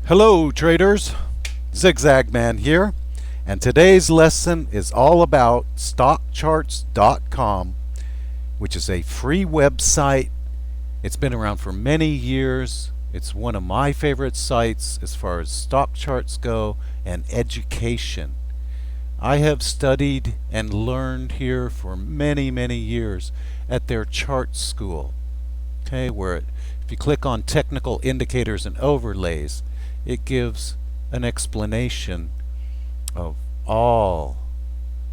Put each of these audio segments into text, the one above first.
Hello traders, Zigzag Man here, and today's lesson is all about stockcharts.com, which is a free website. It's been around for many years. It's one of my favorite sites as far as stock charts go and education. I have studied and learned here for many years at their chart school. Okay, if you click on technical indicators and overlays, it gives an explanation of all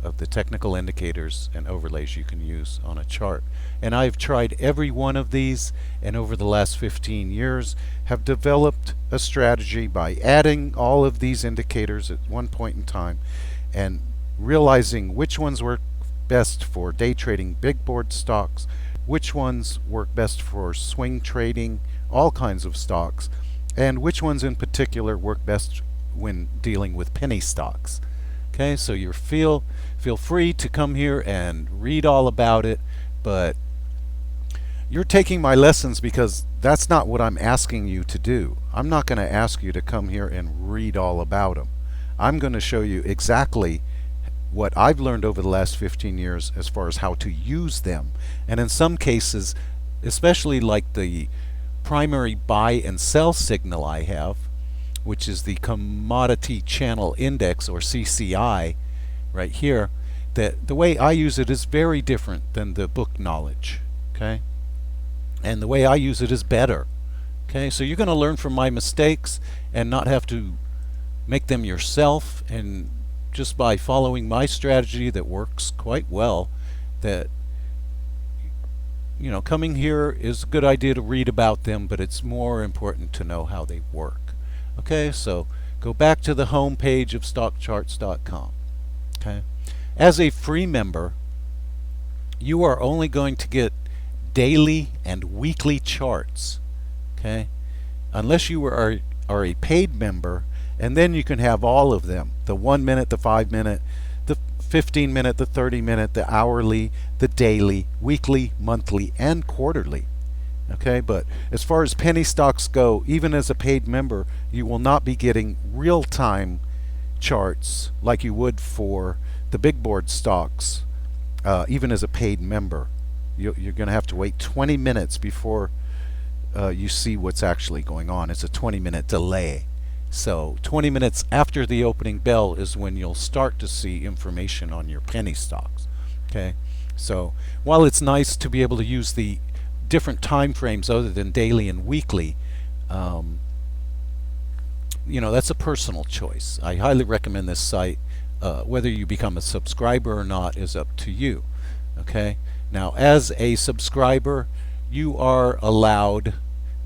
of the technical indicators and overlays you can use on a chart. And I've tried every one of these, and over the last 15 years have developed a strategy by adding all of these indicators at one point in time and realizing which ones work best for day trading big board stocks, which ones work best for swing trading all kinds of stocks, and which ones in particular work best when dealing with penny stocks. Okay, so you feel free to come here and read all about it, but you're taking my lessons because that's not what I'm asking you to do. I'm not going to ask you to come here and read all about them. I'm going to show you exactly what I've learned over the last 15 years as far as how to use them. And in some cases, especially like the primary buy and sell signal I have, which is the Commodity Channel Index, or CCI, right here, that the way I use it is very different than the book knowledge. Okay, and the way I use it is better. Okay, so you're going to learn from my mistakes and not have to make them yourself, and just by following my strategy that works quite well, that coming here is a good idea to read about them, but it's more important to know how they work. Okay, so go back to the home page of stockcharts.com. Okay, as a free member, you are only going to get daily and weekly charts. Okay, unless you are a paid member, and then you can have all of them: the 1 minute, the 5 minute, the 15 minute, the 30 minute, the hourly, the daily, weekly, monthly, and quarterly. Okay, but as far as penny stocks go, even as a paid member, you will not be getting real-time charts like you would for the big board stocks, even as a paid member. You're going to have to wait 20 minutes before you see what's actually going on. It's a 20-minute delay. So 20 minutes after the opening bell is when you'll start to see information on your penny stocks. Okay, so while it's nice to be able to use the different time frames other than daily and weekly, that's a personal choice. I highly recommend this site. Whether you become a subscriber or not is up to you. Okay, now as a subscriber, you are allowed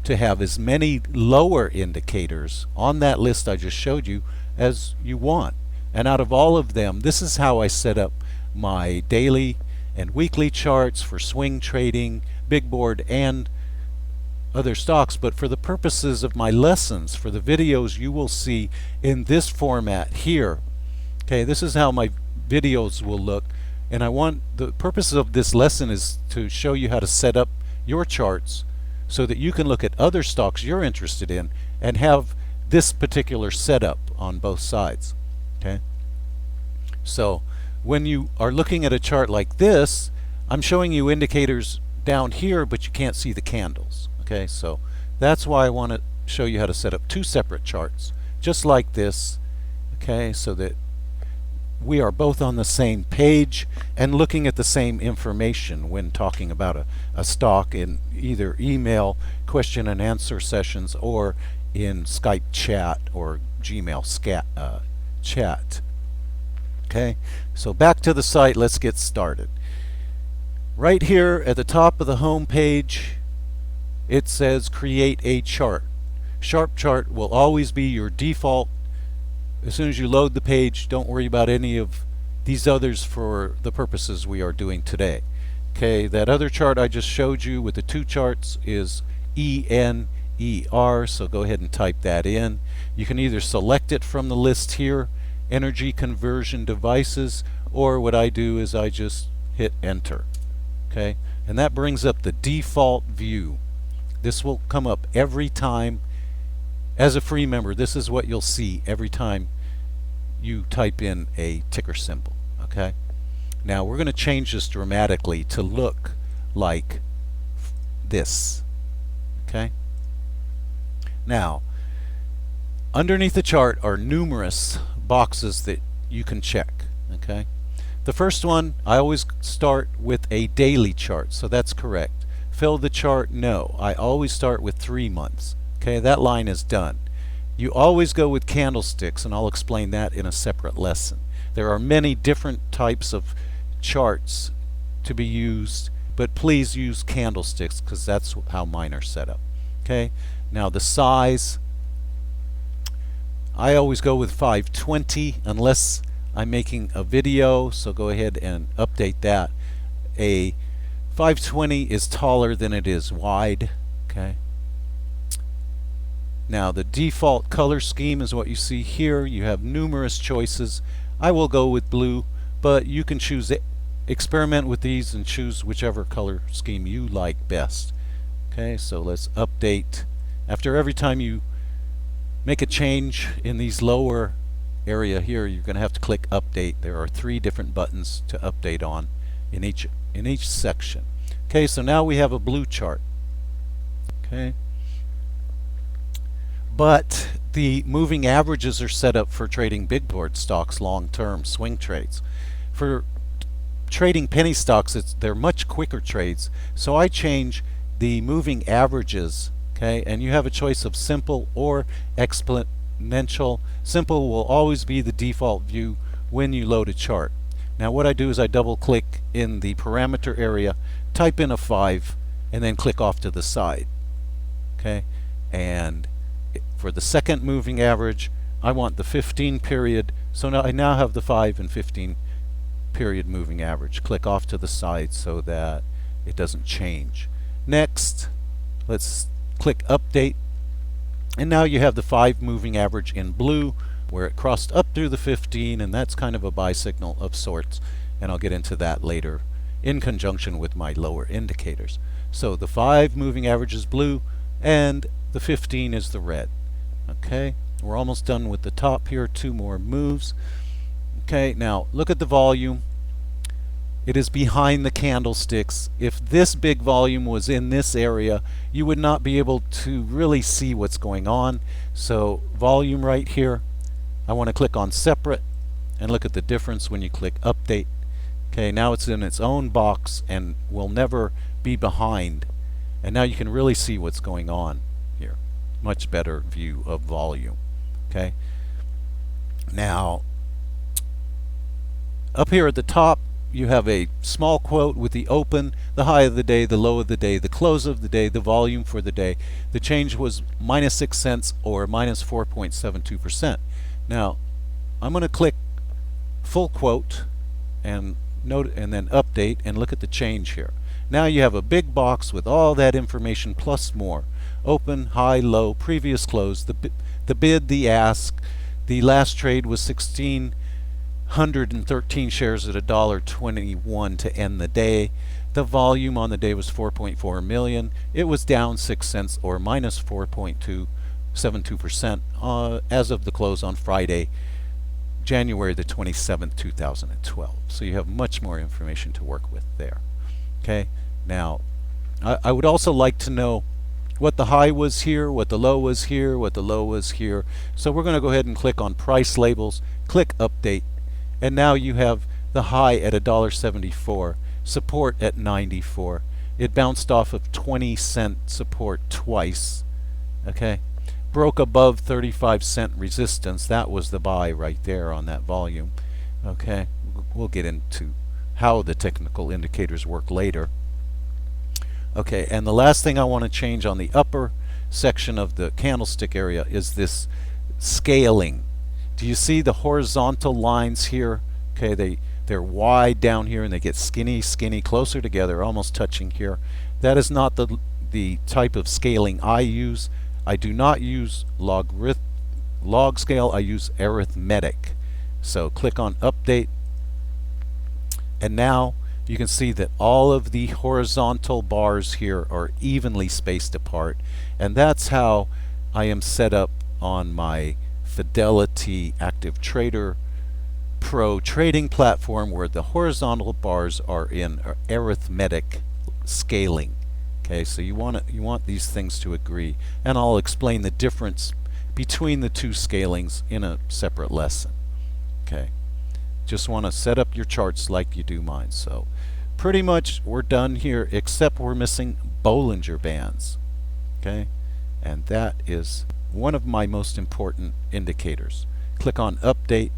to have as many lower indicators on that list I just showed you as you want. And out of all of them, this is how I set up my daily and weekly charts for swing trading, big board, and other stocks. But for the purposes of my lessons, for the videos you will see in this format here, okay, this is how my videos will look. And the purpose of this lesson is to show you how to set up your charts so that you can look at other stocks you're interested in and have this particular setup on both sides. Okay, so when you are looking at a chart like this, I'm showing you indicators down here, but you can't see the candles. Okay, so that's why I want to show you how to set up two separate charts just like this. Okay, so that we are both on the same page and looking at the same information when talking about a stock in either email question and answer sessions or in Skype chat or Gmail chat. Okay, so back to the site, let's get started. Right here at the top of the home page, it says create a chart. Sharp chart will always be your default. As soon as you load the page, don't worry about any of these others for the purposes we are doing today. Okay, that other chart I just showed you with the two charts is ENER, so go ahead and type that in. You can either select it from the list here, energy conversion devices, or what I do is I just hit enter. Okay, and that brings up the default view. This will come up every time As a free member, this is what you'll see every time you type in a ticker symbol. Okay? Now we're going to change this dramatically to look like this. Okay? Now, underneath the chart are numerous boxes that you can check. Okay? The first one, I always start with a daily chart, so that's correct. Fill the chart? No. I always start with 3 months. Okay, that line is done. You always go with candlesticks, and I'll explain that in a separate lesson. There are many different types of charts to be used, but please use candlesticks because that's how mine are set up. Okay, now the size, I always go with 520 unless I'm making a video, so go ahead and update that. A 520 is taller than it is wide. Okay. Now the default color scheme is what you see here. You have numerous choices. I will go with blue, but you can choose it. Experiment with these and choose whichever color scheme you like best. Okay, so let's update. After every time you make a change in these lower area here, you're going to have to click update. There are 3 different buttons to update on in each section. Okay, so now we have a blue chart. Okay. But the moving averages are set up for trading big board stocks, long-term swing trades. For trading penny stocks, they're much quicker trades, so I change the moving averages. Okay, and you have a choice of simple or exponential. Simple will always be the default view when you load a chart. Now what I do is I double click in the parameter area, type in a 5, and then click off to the side. Okay, and for the second moving average, I want the 15 period, so now I now have the 5 and 15 period moving average. Click off to the side so that it doesn't change. Next, let's click update, and now you have the 5 moving average in blue where it crossed up through the 15, and that's kind of a buy signal of sorts, and I'll get into that later in conjunction with my lower indicators. So the 5 moving average is blue and the 15 is the red. Okay, we're almost done with the top here. 2 more moves. Okay, now look at the volume. It is behind the candlesticks. If this big volume was in this area, you would not be able to really see what's going on. So volume right here, I want to click on separate and look at the difference when you click update. Okay, now it's in its own box and will never be behind. And now you can really see what's going on here. Much better view of volume. Okay, now up here at the top you have a small quote with the open, the high of the day, the low of the day, the close of the day, the volume for the day. The change was -6 cents or -4.72%. Now I'm going to click full quote and note and then update and look at the change here. Now you have a big box with all that information plus more. Open, high, low, previous close, the bid, the ask. The last trade was 1,613 shares at $1.21 to end the day. The volume on the day was 4.4 million. It was down 6 cents or -4.72% as of the close on Friday, January the 27th, 2012. So you have much more information to work with there. Okay, now I would also like to know what the high was here, what the low was here, what the low was here. So we're going to go ahead and click on price labels, click update, and now you have the high at $1.74, support at 94. It bounced off of 20-cent support twice. Okay, broke above 35-cent resistance. That was the buy right there on that volume. Okay, we'll get into how the technical indicators work later. Okay, and the last thing I want to change on the upper section of the candlestick area is this scaling. Do you see the horizontal lines here? Okay, they're wide down here and they get skinny closer together, almost touching here. That is not the type of scaling I use. I do not use log scale, I use arithmetic. So click on update, and now you can see that all of the horizontal bars here are evenly spaced apart, and that's how I am set up on my Fidelity Active Trader Pro trading platform, where the horizontal bars are in arithmetic scaling. Okay, so you want these things to agree, and I'll explain the difference between the two scalings in a separate lesson. Okay, just want to set up your charts like you do mine. So pretty much we're done here, except we're missing Bollinger Bands. Okay, and that is one of my most important indicators. Click on Update,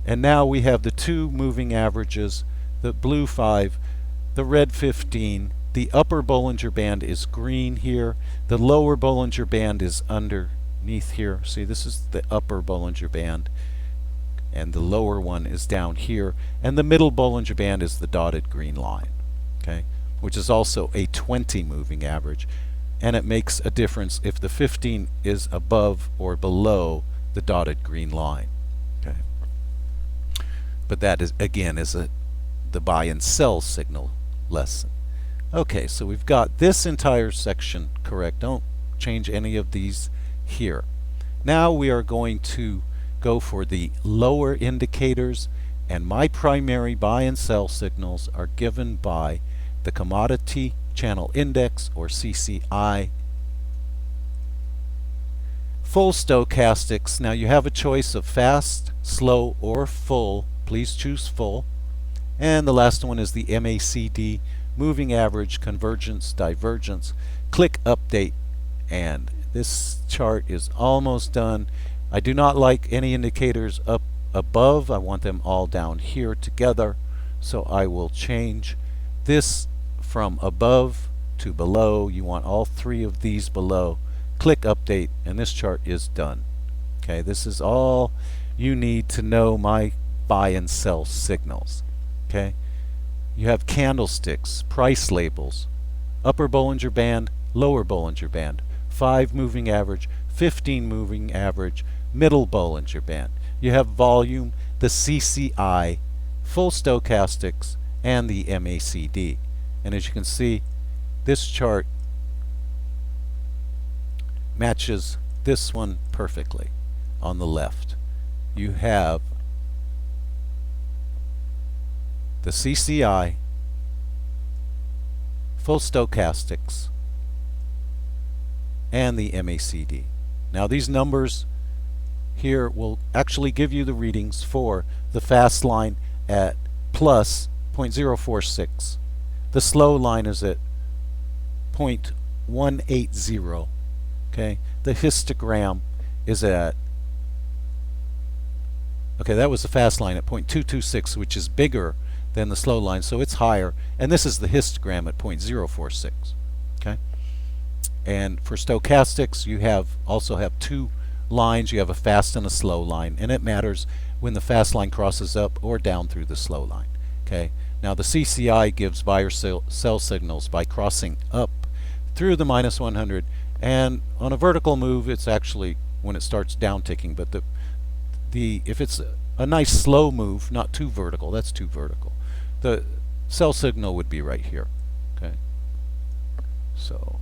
and now we have the two moving averages, the blue 5, the red 15. The upper Bollinger Band is green here. The lower Bollinger Band is underneath here. See, this is the upper Bollinger Band, and the lower one is down here, and the middle Bollinger Band is the dotted green line, okay, which is also a 20 moving average, and it makes a difference if the 15 is above or below the dotted green line. Okay, but that is, again, is the buy and sell signal lesson. Okay, so we've got this entire section correct. Don't change any of these here. Now we are going to go for the lower indicators, and my primary buy and sell signals are given by the Commodity Channel Index, or CCI. Full stochastics. Now you have a choice of fast, slow, or full. Please choose full. And the last one is the MACD, moving average, convergence, divergence. Click Update, and this chart is almost done. I do not like any indicators up above. I want them all down here together. So I will change this from above to below. You want all three of these below. Click Update, and this chart is done. Okay, this is all you need to know my buy and sell signals. Okay, you have candlesticks, price labels, upper Bollinger Band, lower Bollinger Band, 5 moving average, 15 moving average, middle Bollinger Band. You have volume, the CCI, full stochastics, and the MACD. And as you can see, this chart matches this one perfectly. On the left, you have the CCI, full stochastics, and the MACD. Now these numbers here will actually give you the readings for the fast line at plus 0.046. The slow line is at 0.180. Okay, the histogram is at, okay, that was the fast line at 0.226, which is bigger than the slow line, so it's higher, and this is the histogram at 0.046. Okay, and for stochastics, you also have two lines. You have a fast and a slow line, and it matters when the fast line crosses up or down through the slow line. Okay, now the CCI gives buy or sell signals by crossing up through the minus 100, and on a vertical move it's actually when it starts down ticking, but if it's a nice slow move, not too vertical, that's too vertical, the sell signal would be right here. Okay, so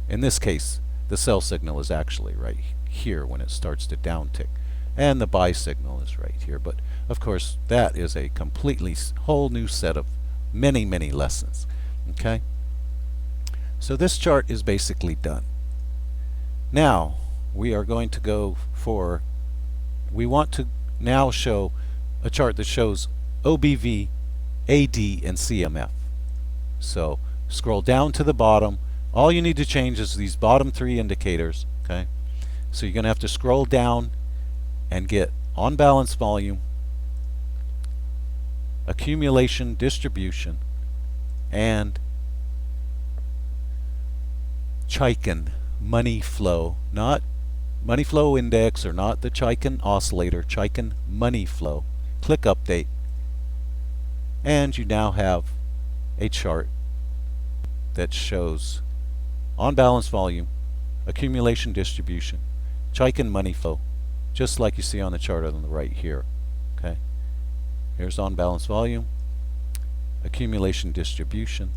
in this case the sell signal is actually right here when it starts to down tick, and the buy signal is right here. But of course that is a completely whole new set of many lessons. Okay, so this chart is basically done. Now we are going to go for, we want to now show a chart that shows OBV, AD, and CMF. So scroll down to the bottom. All you need to change is these bottom three indicators. Okay, so you're going to have to scroll down and get on balance volume, accumulation distribution, and Chaikin money flow, not money flow index, or not the Chaikin oscillator, Chaikin money flow. Click Update, and you now have a chart that shows on balance volume, accumulation distribution, Chaikin money flow, just like you see on the chart on the right here. Okay, here's on balance volume, accumulation distribution,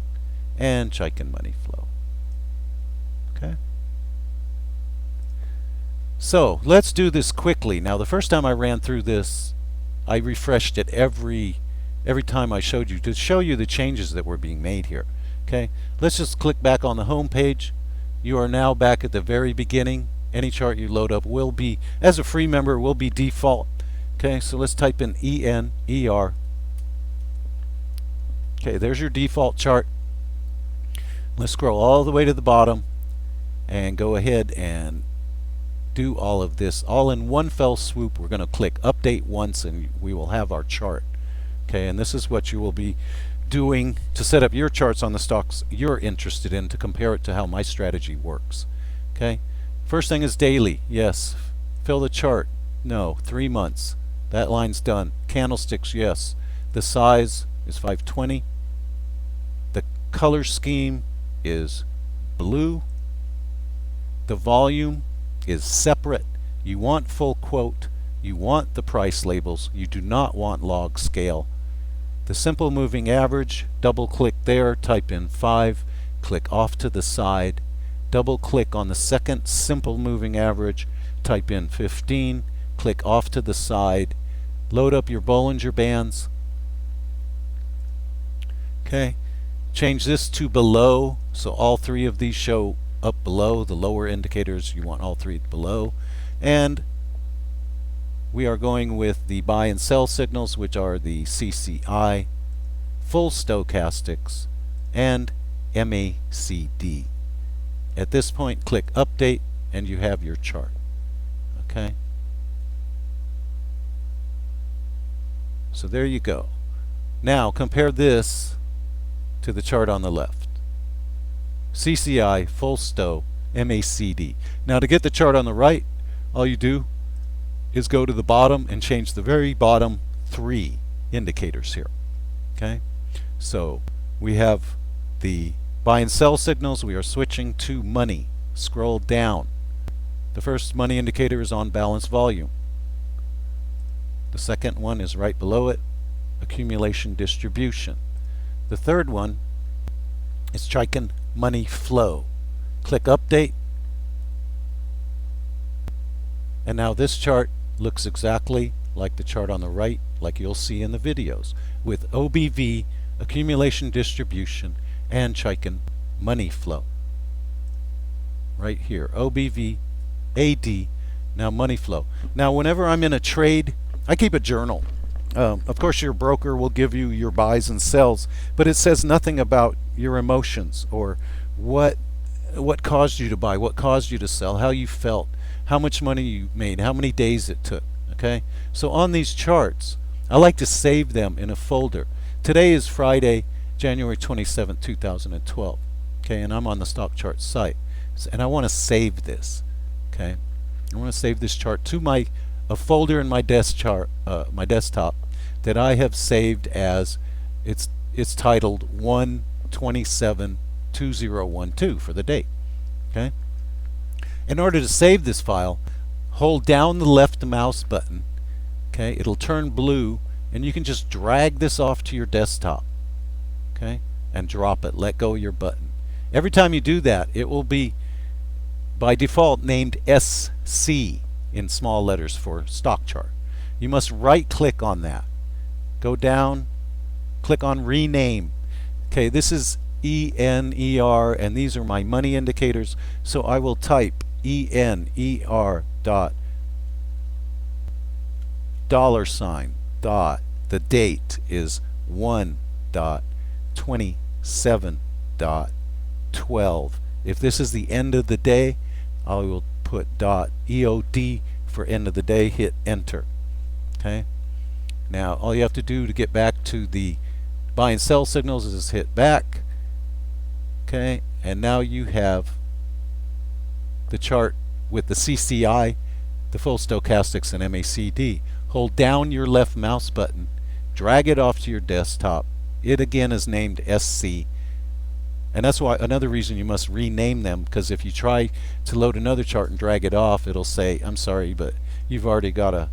and Chaikin money flow. Okay, So let's do this quickly. Now the first time I ran through this, I refreshed it every time I showed you to show you the changes that were being made here. Okay, let's just click back on the home page. You are now back at the very beginning. Any chart you load up will be, as a free member, will be default. Okay, so let's type in ENER. Okay, there's your default chart. Let's scroll all the way to the bottom and go ahead and do all of this all in one fell swoop. We're going to click update once and we will have our chart. Okay, and this is what you will be doing to set up your charts on the stocks you're interested in to compare it to how my strategy works. Okay, first thing is daily. Yes. Fill the chart. No. 3 months. That line's done. Candlesticks. Yes. The size is 520. The color scheme is blue. The volume is separate. You want full quote. You want the price labels. You do not want log scale. The simple moving average, double click there, type in 5, click off to the side, double click on the second simple moving average, type in 15, click off to the side, load up your Bollinger Bands. Okay, change this to below, so all three of these show up below. The lower indicators, you want all three below. And we are going with the buy and sell signals, which are the CCI, full stochastics, and MACD. At this point, click update and you have your chart. Okay, so there you go. Now compare this to the chart on the left. CCI, full sto, MACD. Now to get the chart on the right, all you do is go to the bottom and change the very bottom 3 indicators here. Okay, so we have the buy and sell signals. We are switching to money. Scroll down. The first money indicator is on balance volume. The second one is right below it, accumulation distribution. The third one is Chaikin money flow. Click update, and now this chart looks exactly like the chart on the right, like you'll see in the videos, with OBV, accumulation distribution, and Chaikin money flow. Right here, OBV, AD, now money flow. Now whenever I'm in a trade, I keep a journal. Of course your broker will give you your buys and sells, but it says nothing about your emotions or what caused you to buy, what caused you to sell, how you felt, how much money you made, how many days it took. Okay, so on these charts I like to save them in a folder. Today is Friday, January 27, 2012. Okay, and I'm on the stock chart site, and I want to save this. Okay, I want to save this chart to a folder in my desktop that I have saved as it's titled 1/27/2012 for the date. Okay, in order to save this file, hold down the left mouse button. Okay, it'll turn blue and you can just drag this off to your desktop. Okay, and drop it. Let go of your button. Every time you do that, it will be by default named SC in small letters for stock chart. You must right click on that. Go down, click on rename. Okay, this is ENER and these are my money indicators, so I will type ENER dot $, the date is 1/27/12. If this is the end of the day, I will put .EOD for end of the day, hit enter. Okay, now all you have to do to get back to the buy and sell signals is hit back. Okay, and now you have the chart with the CCI, the full stochastics, and MACD. Hold down your left mouse button, drag it off to your desktop. It again is named SC, and that's why another reason you must rename them, because if you try to load another chart and drag it off, it'll say, I'm sorry, but you've already got a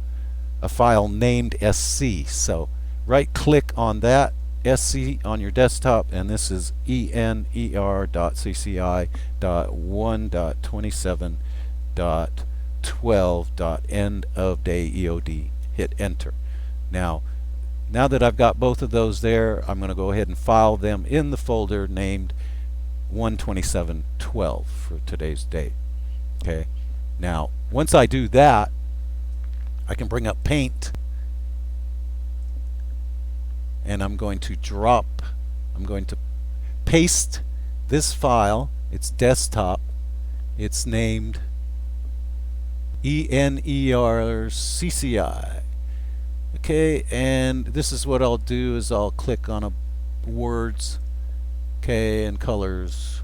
file named SC. So right click on that SC on your desktop, and this is ENER.CCI.1.27. 12.end of day EOD. Hit enter. Now that I've got both of those there, I'm going to go ahead and file them in the folder named 12712 for today's date. Okay. Now, once I do that, I can bring up Paint, and I'm going to paste this file. It's desktop. It's named ENERCCI. Okay, and this is what I'll do is I'll click on a words, okay, and colors.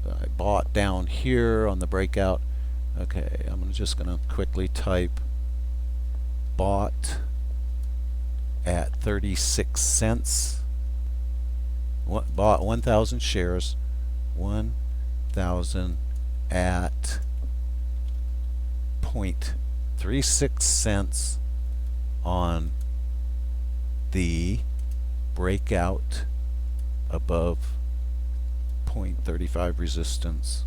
I bought down here on the breakout. Okay, I'm just going to quickly type bought at 36 cents. Bought 1,000 shares, 1,000 at 0.36 cents on the breakout above 0.35 resistance.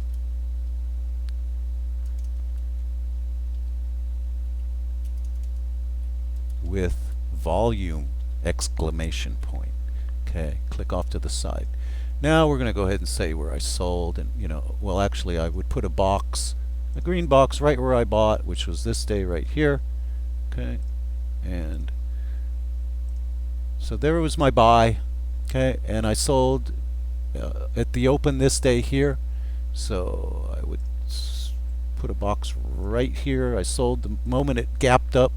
With volume exclamation point. Okay, click off to the side. Now we're going to go ahead and say where I sold, and well, actually I would put a box, a green box right where I bought, which was this day right here. Okay, and so there was my buy. Okay, and I sold at the open this day here. So I would put a box right here. I sold the moment it gapped up.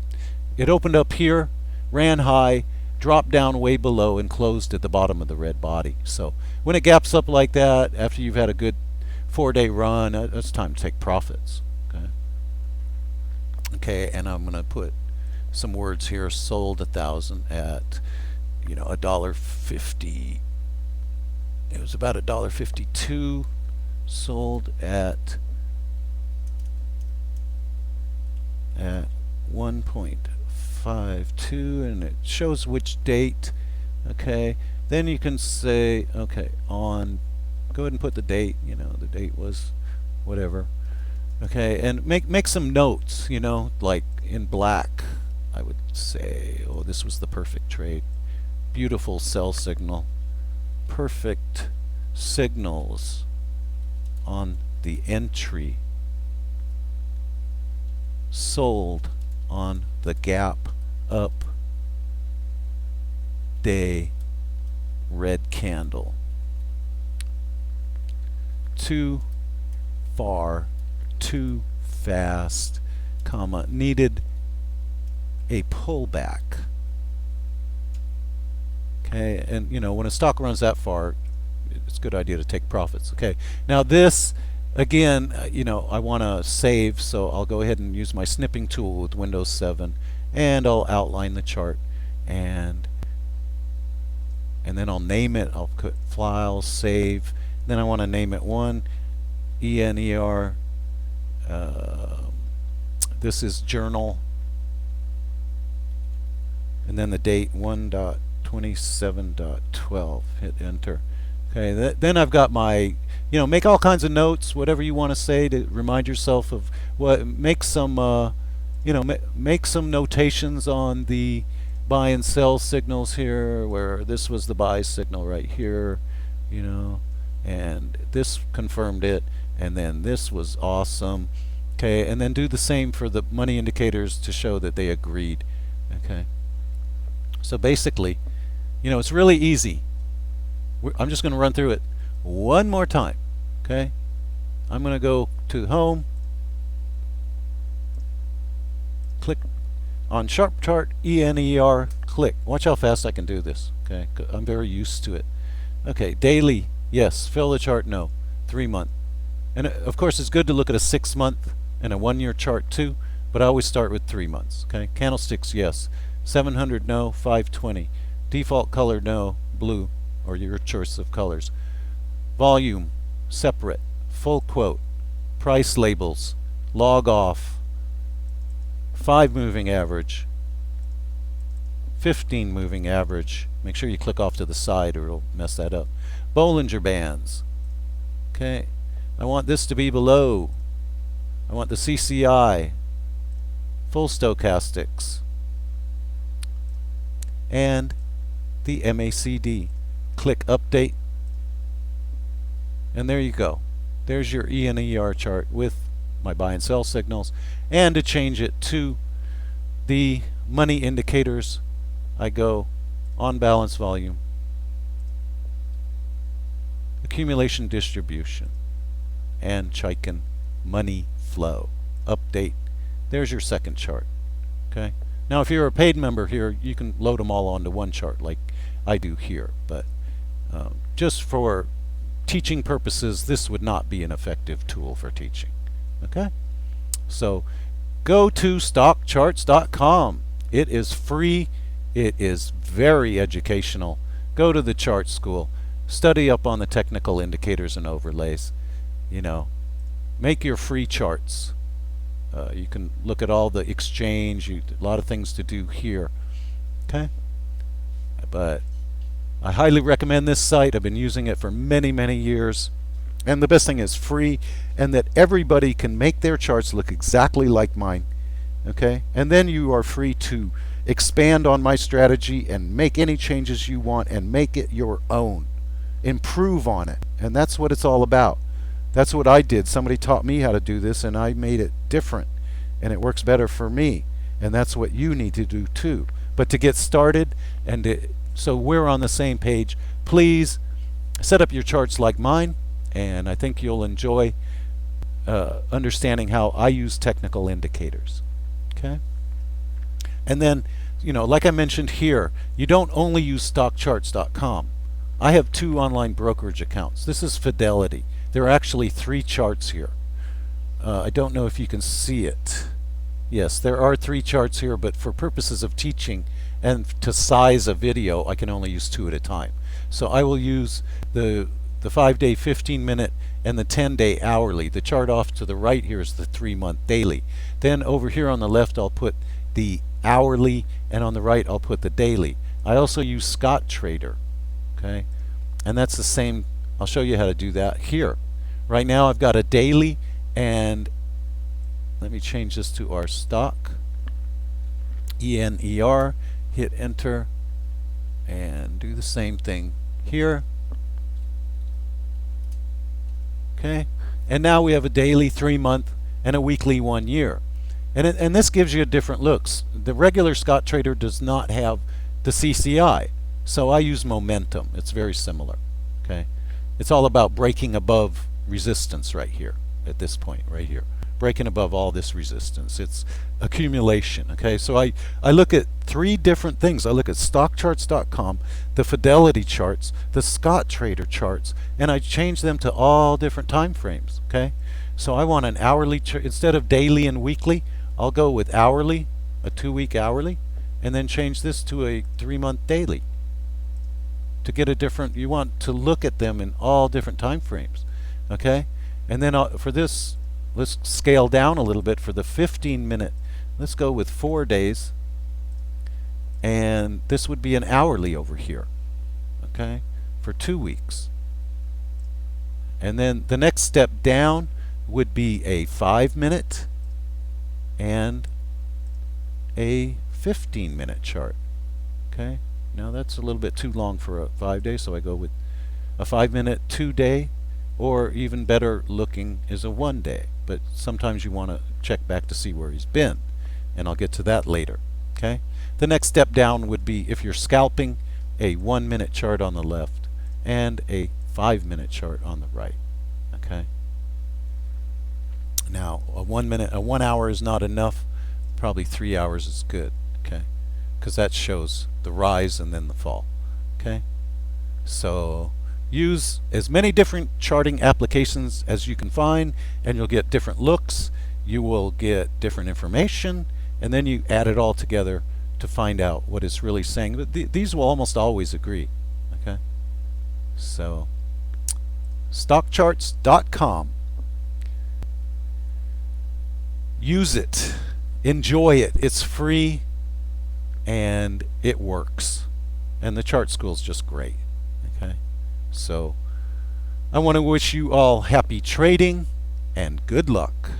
It opened up here, ran high, dropped down way below, and closed at the bottom of the red body. So when it gaps up like that, after you've had a good 4-day run, it's time to take profits. Okay, and I'm going to put some words here. Sold 1,000 at $1.50. It was about $1.52. Sold at 1.52, and it shows which date. Okay, then you can say, okay, on, go ahead and put the date. The date was whatever. Okay, and make some notes. Like in black, I would say, oh, this was the perfect trade. Beautiful sell signal. Perfect signals on the entry. Sold on the gap up day red candle. Too far, too fast, comma, needed a pullback. Okay, and when a stock runs that far, it's a good idea to take profits. Okay, now this again, I want to save, so I'll go ahead and use my snipping tool with Windows 7, and I'll outline the chart, and then I'll name it. I'll put file, save. Then I want to name it ENER. This is journal, and then the date 1.27.12. Hit enter. Okay, then I've got my, make all kinds of notes, whatever you want to say to remind yourself of what. Make some, make some notations on the buy and sell signals here, where this was the buy signal right here, and this confirmed it, and then this was awesome. Okay, and then do the same for the money indicators to show that they agreed. Okay, so basically, it's really easy. I'm just going to run through it one more time. Okay, I'm going to go to home, click on Sharp Chart, ENER, click. Watch how fast I can do this. Okay, I'm very used to it. Okay, daily, yes. Fill the chart, no. 3 month. And of course it's good to look at a 6 month and a 1 year chart too, but I always start with 3 months. Okay, candlesticks, yes. 700, no. 520. Default color, no. Blue, or your choice of colors. Volume, separate. Full quote. Price labels. Log off. 5 moving average. 15 moving average. Make sure you click off to the side or it'll mess that up. Bollinger Bands. Okay, I want this to be below. I want the CCI full stochastics, and the MACD. Click Update, and there you go. There's your E and ER chart with my buy and sell signals. And to change it to the money indicators, I go on balance volume, accumulation distribution, and Chaikin money flow. Update. There's your second chart. Okay. Now if you're a paid member here, you can load them all onto one chart like I do here, but just for teaching purposes, this would not be an effective tool for teaching. Okay? So go to stockcharts.com. It is free. It is very educational. Go to the chart school. Study up on the technical indicators and overlays. You know, make your free charts. You can look at all the exchange. A lot of things to do here. Okay? But I highly recommend this site. I've been using it for many, many years. And the best thing is free, and that everybody can make their charts look exactly like mine. Okay? And then you are free to expand on my strategy and make any changes you want and make it your own. Improve on it. And that's what it's all about. That's what I did. Somebody taught me how to do this, and I made it different. And it works better for me. And that's what you need to do too. But to get started, and so we're on the same page, please set up your charts like mine. And I think you'll enjoy understanding how I use technical indicators. Okay? And then, you know, like I mentioned here, you don't only use stockcharts.com. I have 2 online brokerage accounts. This is Fidelity. There are actually 3 charts here. I don't know if you can see it. Yes, there are 3 charts here, but for purposes of teaching and to size a video, I can only use 2 at a time. So I will use the 5-day 15-minute and the 10-day hourly. The chart off to the right here is the 3-month daily. Then over here on the left I'll put the hourly, and on the right I'll put the daily. I also use Scottrader. Okay, and that's the same. I'll show you how to do that here. Right now I've got a daily, and let me change this to our stock. ENER, hit enter, and do the same thing here. Okay, and now we have a daily 3-month and a weekly 1 year. And this gives you different looks. The regular Scottrader does not have the CCI, so I use momentum. It's very similar. Okay, it's all about breaking above resistance right here at this point right here. Breaking above all this resistance. It's accumulation. Okay, so I look at 3 different things. I look at stockcharts.com, the Fidelity charts, the Scottrader charts, and I change them to all different time frames. Okay, so I want an hourly instead of daily and weekly. I'll go with hourly, a 2-week hourly, and then change this to a 3-month daily. To get a different, you want to look at them in all different time frames. Okay, and then for this, let's scale down a little bit for the 15-minute. Let's go with 4 days, and this would be an hourly over here. Okay, for 2 weeks. And then the next step down would be a 5-minute and a 15-minute chart. Okay, now that's a little bit too long for a 5-day, so I go with a 5-minute 2-day, or even better looking is a 1-day. But sometimes you want to check back to see where he's been, and I'll get to that later. Okay, the next step down would be, if you're scalping, a 1-minute chart on the left and a 5-minute chart on the right. Okay, now a 1 hour is not enough. Probably 3 hours is good. Okay, because that shows the rise and then the fall. Okay, so use as many different charting applications as you can find, and you'll get different looks. You will get different information, and then you add it all together to find out what it's really saying. But these will almost always agree. Okay, so stockcharts.com. Use it, enjoy it. It's free and it works, and the chart school is just great. Okay, so I want to wish you all happy trading and good luck.